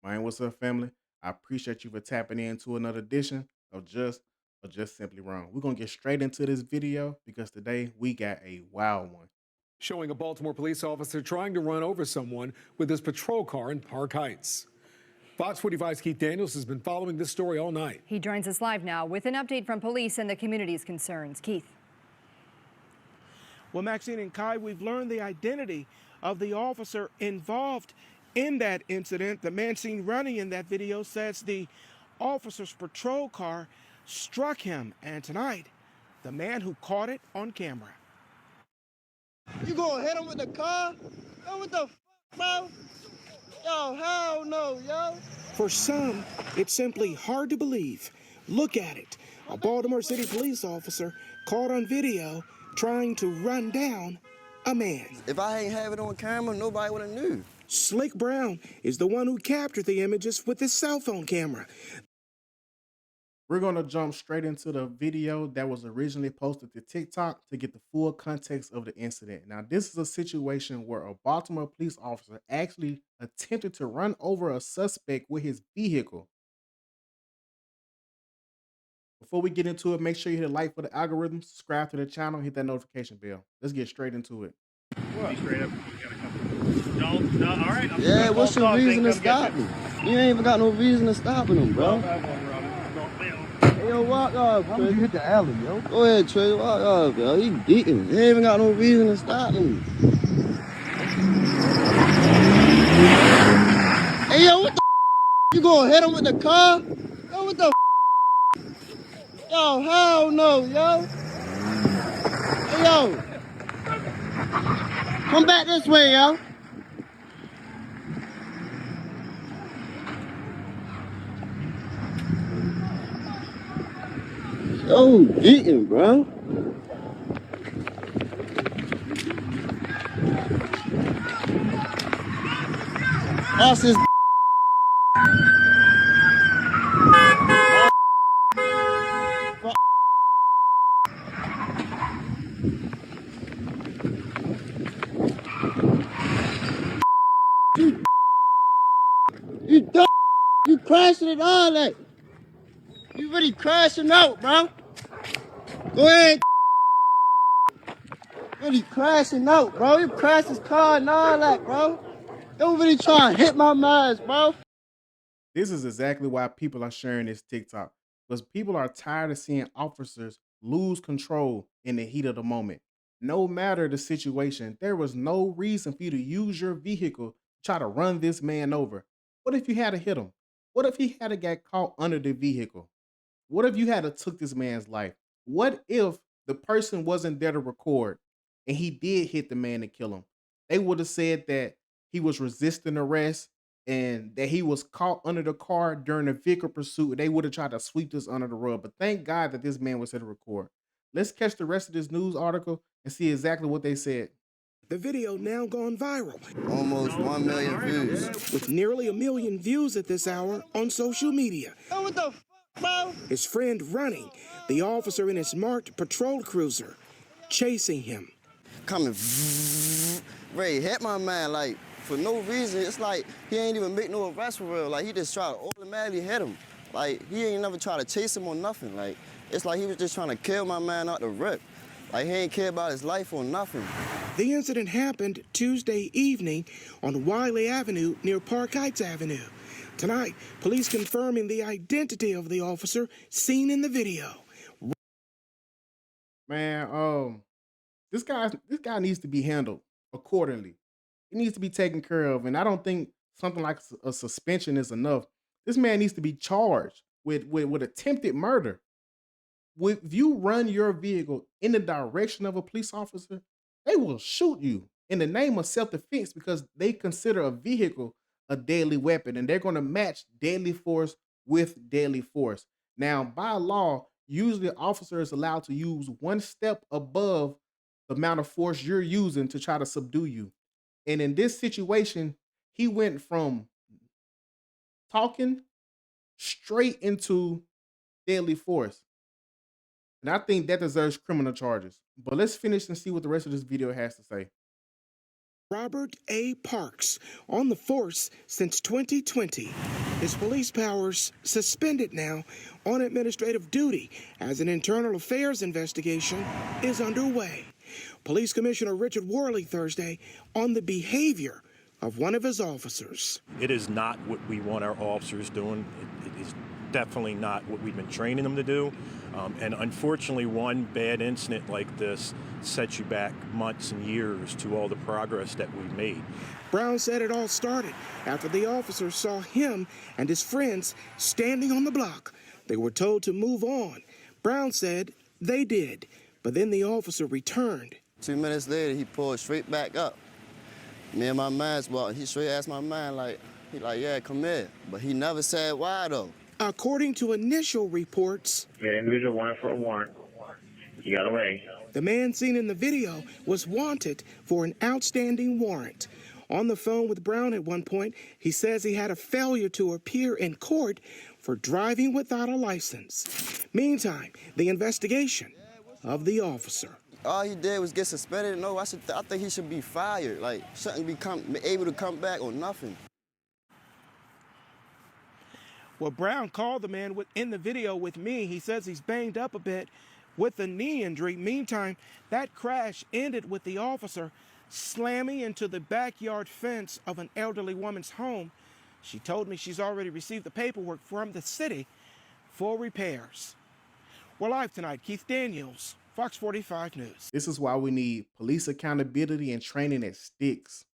Man, what's up, family? I appreciate you for tapping into another edition of Just Simply Wrong. We're gonna get straight into this video because today we got a wild one. Showing a Baltimore police officer trying to run over someone with his patrol car in Park Heights. Fox 45's Keith Daniels has been following this story all night. He joins us live now with an update from police and the community's concerns. Keith. Well, Maxine and Kai, we've learned the identity of the officer involved in that incident. The man seen running in that video says the officer's patrol car struck him. And tonight, the man who caught it on camera. You gonna hit him with the car? Yo, what the f, bro? Yo, hell no, yo. For some, it's simply hard to believe. Look at it. A Baltimore City police officer caught on video trying to run down a man. If I ain't have it on camera, nobody would have knew. Slick Brown is the one who captured the images with his cell phone camera. We're gonna jump straight into the video that was originally posted to TikTok to get the full context of the incident. Now, this is a situation where a Baltimore police officer actually attempted to run over a suspect with his vehicle. Before we get into it, make sure you hit a like for the algorithm, subscribe to the channel, hit that notification bell. Let's get straight into it. Be straight up. You gotta come. Don't. No, all right. I'm Yeah, gonna what's call your dogs, reason they to come get stop you. me? You ain't even got no reason to stopping him, bro. Don't have one, Robin. Don't fail. Hey, yo, walk off, How did you hit the alley, yo? Go ahead, Trey, walk off, yo. He beating. He ain't even got no reason to stop me. Hey, yo, what the You gonna hit him with the car? Yo, what the Yo, hell no, yo. Hey, yo. Come back this way, yo. Yo, beating, bro. That's his. You dumb. You crashing it all that. You really crashing out, bro. Go ahead. Really crashing out, bro. You crashed his car and all that, bro. Don't really try to hit my minds, bro. This is exactly why people are sharing this TikTok because people are tired of seeing officers lose control in the heat of the moment. No matter the situation, there was no reason for you to use your vehicle to try to run this man over. What if you had to hit him? What if he had to get caught under the vehicle? What if you had to took this man's life? What if the person wasn't there to record and he did hit the man and kill him? They would have said that he was resisting arrest and that he was caught under the car during a vehicle pursuit. They would have tried to sweep this under the rug. But thank God that this man was there to record. Let's catch the rest of this news article and see exactly what they said. The video now gone viral, Almost 1 million views. with nearly 1 million views at this hour on social media. Yo, what the bro? His friend running, the officer in his marked patrol cruiser, chasing him. Coming, Ray hit my man like for no reason. It's like he ain't even make no arrest for real. Like he just tried to automatically hit him. Like he ain't never try to chase him or nothing. Like it's like he was just trying to kill my man out the rip. Like he ain't care about his life or nothing. The incident happened Tuesday evening on Wiley Avenue near Park Heights Avenue. Tonight, police confirming the identity of the officer seen in the video. Man, this guy needs to be handled accordingly. He needs to be taken care of, and I don't think something like a suspension is enough. This man needs to be charged with attempted murder. If you run your vehicle in the direction of a police officer, they will shoot you in the name of self-defense because they consider a vehicle a deadly weapon and they're going to match deadly force with deadly force. Now, by law, usually an officer is allowed to use one step above the amount of force you're using to try to subdue you. And in this situation, he went from talking straight into deadly force. And I think that deserves criminal charges. But let's finish and see what the rest of this video has to say. Robert A. Parks on the force since 2020. His police powers suspended now on administrative duty as an internal affairs investigation is underway. Police Commissioner Richard Worley Thursday on the behavior of one of his officers. It is not what we want our officers doing. It is definitely not what we've been training them to do. And unfortunately, one bad incident like this sets you back months and years to all the progress that we've made. Brown said it all started after the officers saw him and his friends standing on the block. They were told to move on. Brown said they did, but then the officer returned. 2 minutes later, he pulled straight back up. Me and my man's walking. He straight asked my man, he like, yeah, come here. But he never said why, though. According to initial reports, The individual wanted for a warrant. He got away. the man seen in the video was wanted for an outstanding warrant. On the phone with Brown at one point, he says he had a failure to appear in court for driving without a license. Meantime, the investigation of the officer. All he did was get suspended. No, I think he should be fired. Like, shouldn't be able to come back or nothing. Well, Brown called the man in the video with me. He says he's banged up a bit with a knee injury. Meantime, that crash ended with the officer slamming into the backyard fence of an elderly woman's home. She told me she's already received the paperwork from the city for repairs. We're live tonight. Keith Daniels, Fox 45 News. This is why we need police accountability and training that sticks.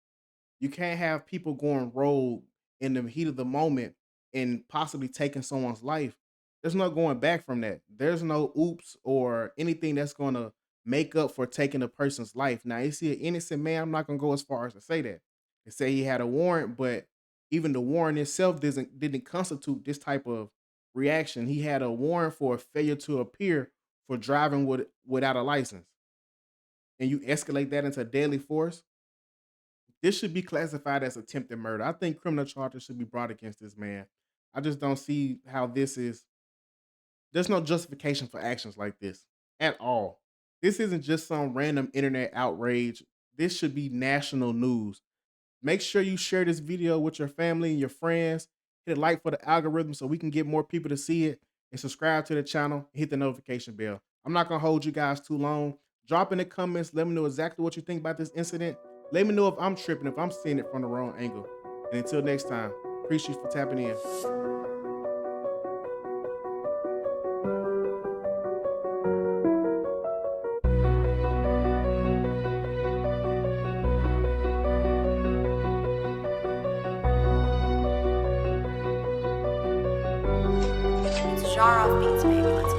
You can't have people going rogue in the heat of the moment and possibly taking someone's life. There's no going back from that. There's no oops or anything that's going to make up for taking a person's life. Now, you see an innocent man, I'm not going to go as far as to say that. They say he had a warrant, but even the warrant itself didn't constitute this type of reaction. He had a warrant for a failure to appear for driving without a license. And you escalate that into deadly force. This should be classified as attempted murder. I think criminal charges should be brought against this man. I just don't see how there's no justification for actions like this at all. This isn't just some random internet outrage. This should be national news. Make sure you share this video with your family and your friends. Hit a like for the algorithm so we can get more people to see it, and subscribe to the channel and hit the notification bell. I'm not going to hold you guys too long. Drop in the comments. Let me know exactly what you think about this incident. Let me know if I'm tripping, if I'm seeing it from the wrong angle. And until next time, appreciate you for tapping in. Jar off beats, baby. Let's go.